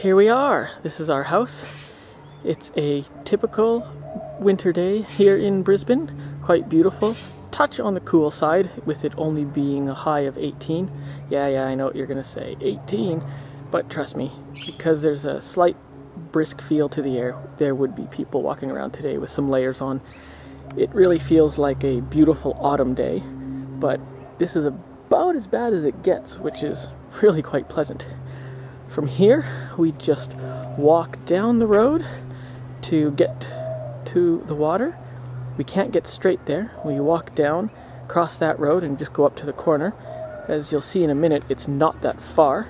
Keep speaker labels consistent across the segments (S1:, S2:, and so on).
S1: Here we are. This is our house. It's a typical winter day here in Brisbane. Quite beautiful. Touch on the cool side, with it only being a high of 18. Yeah, I know what you're gonna say, 18. But trust me, because there's a slight brisk feel to the air, there would be people walking around today with some layers on. It really feels like a beautiful autumn day, but this is about as bad as it gets, which is really quite pleasant. From here, we just walk down the road to get to the water. We can't get straight there. We walk down, cross that road, and just go up to the corner. As you'll see in a minute, it's not that far.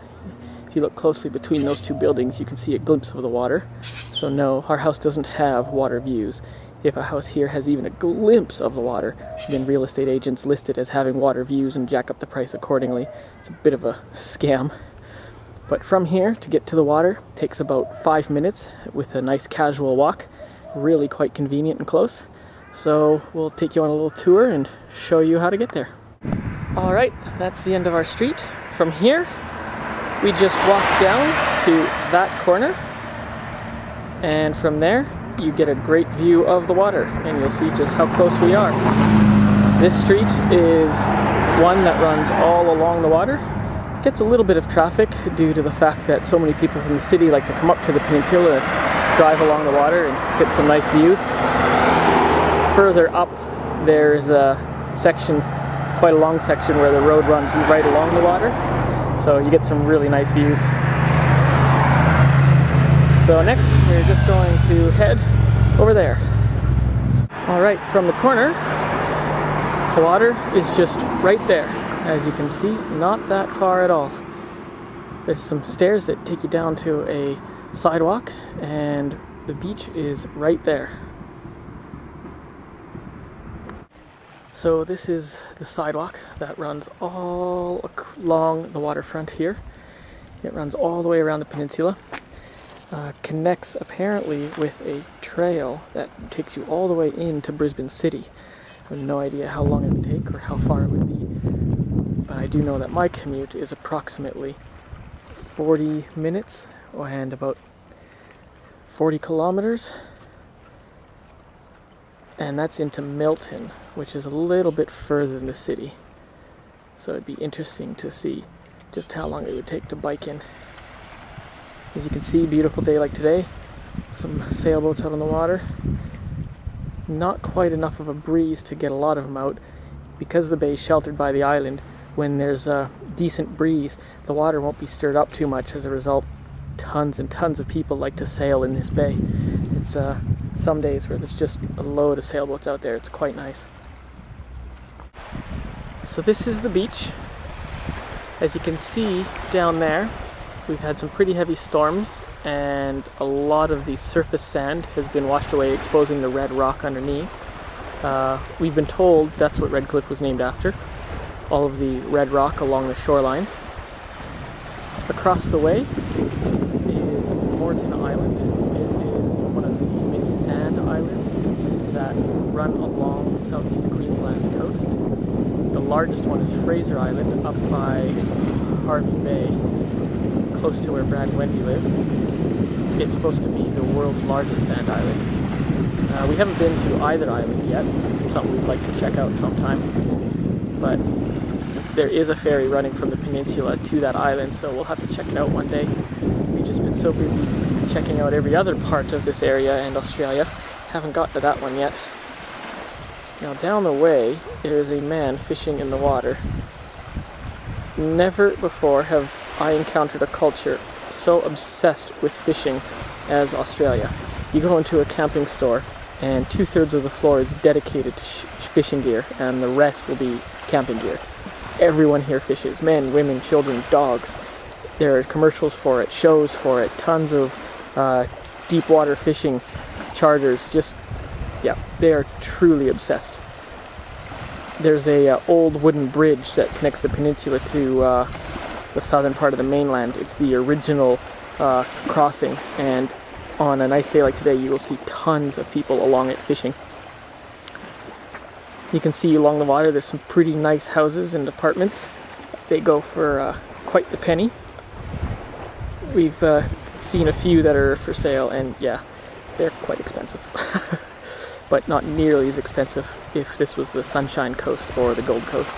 S1: If you look closely between those two buildings, you can see a glimpse of the water. So no, our house doesn't have water views. If a house here has even a glimpse of the water, then real estate agents list it as having water views and jack up the price accordingly. It's a bit of a scam. But from here to get to the water takes about 5 minutes with a nice casual walk. Really quite convenient and close. So we'll take you on a little tour and show you how to get there. Alright, that's the end of our street. From here, we just walk down to that corner. And from there, you get a great view of the water. And you'll see just how close we are. This street is one that runs all along the water. Gets a little bit of traffic due to the fact that so many people from the city like to come up to the peninsula and drive along the water and get some nice views. Further up, there's a section, quite a long section, where the road runs right along the water, so you get some really nice views. So next, we're just going to head over there. Alright, from the corner, the water is just right there. As you can see, not that far at all. There's some stairs that take you down to a sidewalk, and the beach is right there. So this is the sidewalk that runs all along the waterfront here. It runs all the way around the peninsula. Connects apparently with a trail that takes you all the way into Brisbane City. I have no idea how long it would take or how far it would be. But I do know that my commute is approximately 40 minutes and about 40 kilometers. And that's into Milton, which is a little bit further than the city. So it'd be interesting to see just how long it would take to bike in. As you can see, beautiful day like today. Some sailboats out on the water. Not quite enough of a breeze to get a lot of them out. Because the bay is sheltered by the island, when there's a decent breeze, the water won't be stirred up too much. As a result, tons and tons of people like to sail in this bay. It's some days where there's just a load of sailboats out there. It's quite nice. So this is the beach. As you can see down there, we've had some pretty heavy storms, and a lot of the surface sand has been washed away, exposing the red rock underneath. We've been told that's what Redcliffe was named after. All of the red rock along the shorelines. Across the way is Moreton Island. It is one of the many sand islands that run along southeast Queensland's coast. The largest one is Fraser Island, up by Hervey Bay, close to where Brad and Wendy live. It's supposed to be the world's largest sand island. We haven't been to either island yet. It's something we'd like to check out sometime. But there is a ferry running from the peninsula to that island, so we'll have to check it out one day. We've just been so busy checking out every other part of this area and Australia. Haven't got to that one yet. Now down the way, there is a man fishing in the water. Never before have I encountered a culture so obsessed with fishing as Australia. You go into a camping store, and 2/3 of the floor is dedicated to fishing gear, and the rest will be camping gear. Everyone here fishes. Men, women, children, dogs. There are commercials for it, shows for it, tons of deep water fishing charters. Just, yeah, they are truly obsessed. There's a old wooden bridge that connects the peninsula to the southern part of the mainland. It's the original crossing, and on a nice day like today, you will see tons of people along it fishing. You can see along the water there's some pretty nice houses and apartments. They go for quite the penny. We've seen a few that are for sale, and yeah, they're quite expensive. But not nearly as expensive if this was the Sunshine Coast or the Gold Coast.